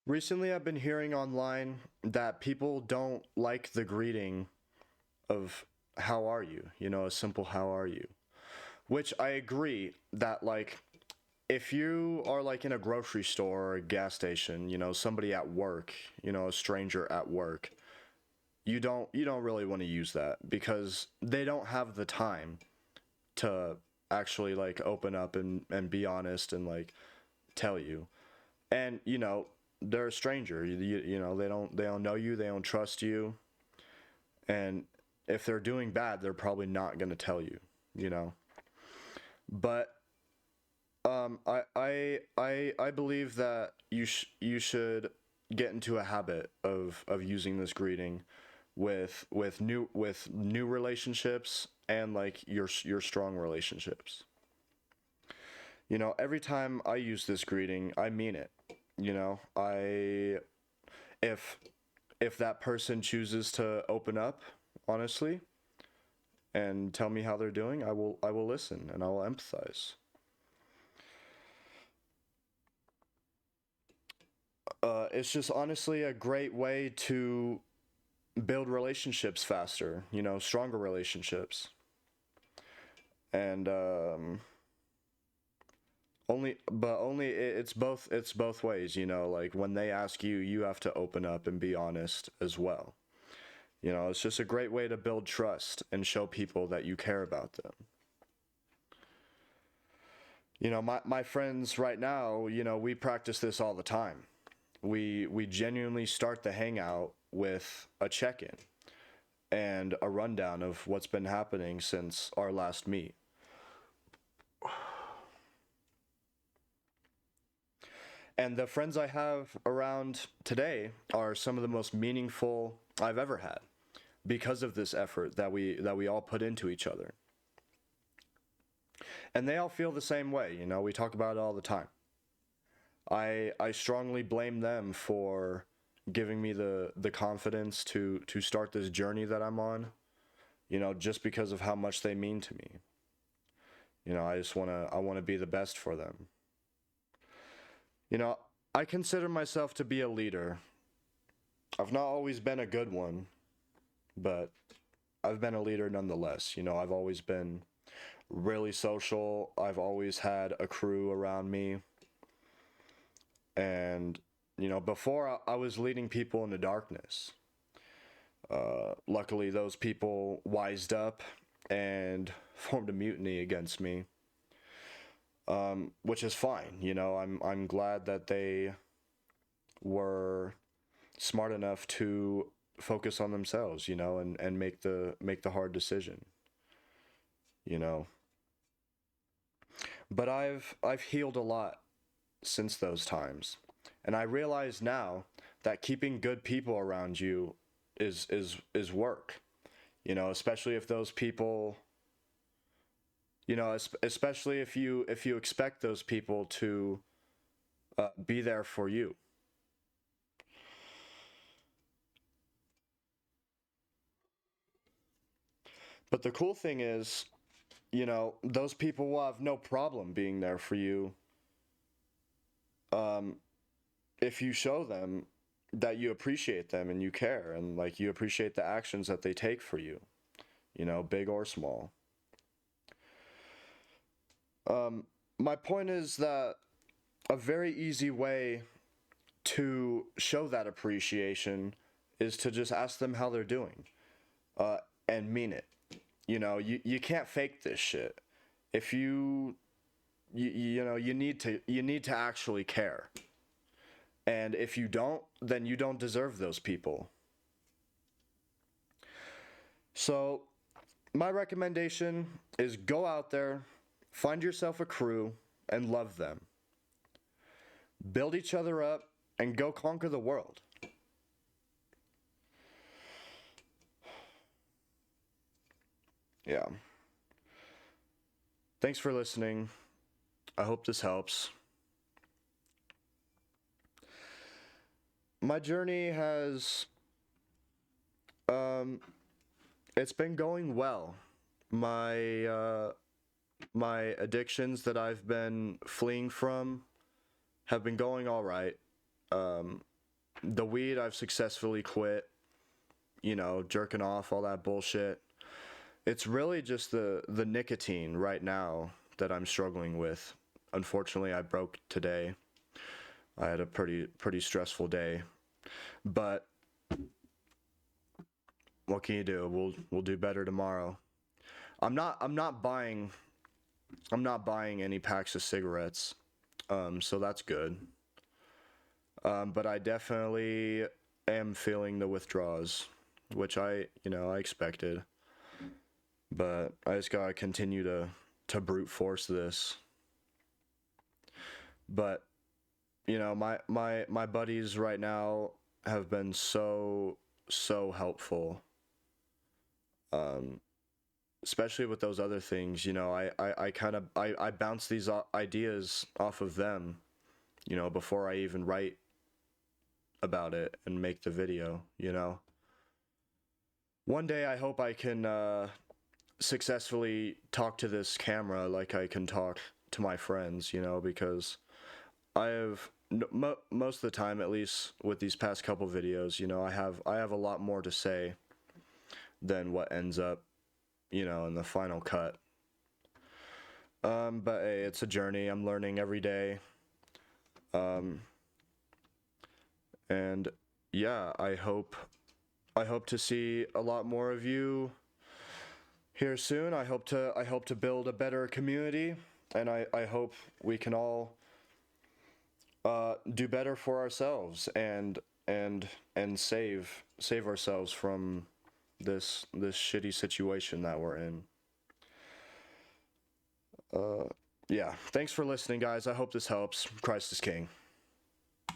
Recently, I've been hearing online that people don't like the greeting of how are you? A simple how are you? Which I agree that, like, if you are like in a grocery store or a gas station, somebody at work, a stranger at work, you don't really want to use that because they don't have the time to actually like open up and be honest and like tell you. And they're a stranger. They don't know you, they don't trust you, and if they're doing bad, they're probably not going to tell you, you know. But I believe that you should get into a habit of using this greeting with new relationships and like your strong relationships. Every time I use this greeting, I mean it. I if if that person chooses to open up honestly and tell me how they're doing, I will listen and I will empathize. It's just honestly a great way to build relationships faster, stronger relationships. And it's both ways, like when they ask you, you have to open up and be honest as well. It's just a great way to build trust and show people that you care about them. My friends right now, we practice this all the time. We genuinely start the hangout with a check-in and a rundown of what's been happening since our last meet. And the friends I have around today are some of the most meaningful I've ever had because of this effort that we all put into each other. And they all feel the same way, we talk about it all the time. I strongly blame them for giving me the confidence to start this journey that I'm on, just because of how much they mean to me. I want to be the best for them. You know, I consider myself to be a leader. I've not always been a good one, but I've been a leader nonetheless. I've always been really social. I've always had a crew around me. And, before I was leading people into darkness. Luckily, those people wised up and formed a mutiny against me, which is fine. I'm glad that they were smart enough to focus on themselves, and make the hard decision, you know. But I've healed a lot since those times. And I realize now that keeping good people around you is work. Especially if those people, especially if you expect those people to be there for you. But the cool thing is, those people will have no problem being there for you, um, if you show them that you appreciate them and you care and like you appreciate the actions that they take for you, big or small. My point is that a very easy way to show that appreciation is to just ask them how they're doing, uh, and mean it. You can't fake this shit. If you need to actually care. And if you don't, then you don't deserve those people. So, my recommendation is go out there, find yourself a crew, and love them. Build each other up, and go conquer the world. Yeah. Thanks for listening. I hope this helps. My journey has, um, it's been going well. My addictions that I've been fleeing from have been going all right. the weed I've successfully quit, you know, jerking off, all that bullshit. It's really just the nicotine right now that I'm struggling with. Unfortunately, I broke today. I had a pretty stressful day. But what can you do? We'll do better tomorrow. I'm not buying any packs of cigarettes. So that's good. But I definitely am feeling the withdrawals, which I expected. But I just gotta continue to brute force this. But my buddies right now have been so helpful. Especially with those other things, I bounce these ideas off of them, before I even write about it and make the video. One day I hope I can successfully talk to this camera like I can talk to my friends, because I have most of the time, at least with these past couple videos, I have a lot more to say than what ends up, in the final cut. But hey, it's a journey. I'm learning every day. And yeah, I hope to see a lot more of you here soon. I hope to build a better community, and I hope we can all do better for ourselves and save ourselves from this shitty situation that we're in. Yeah, thanks for listening, guys. I hope this helps. Christ is King.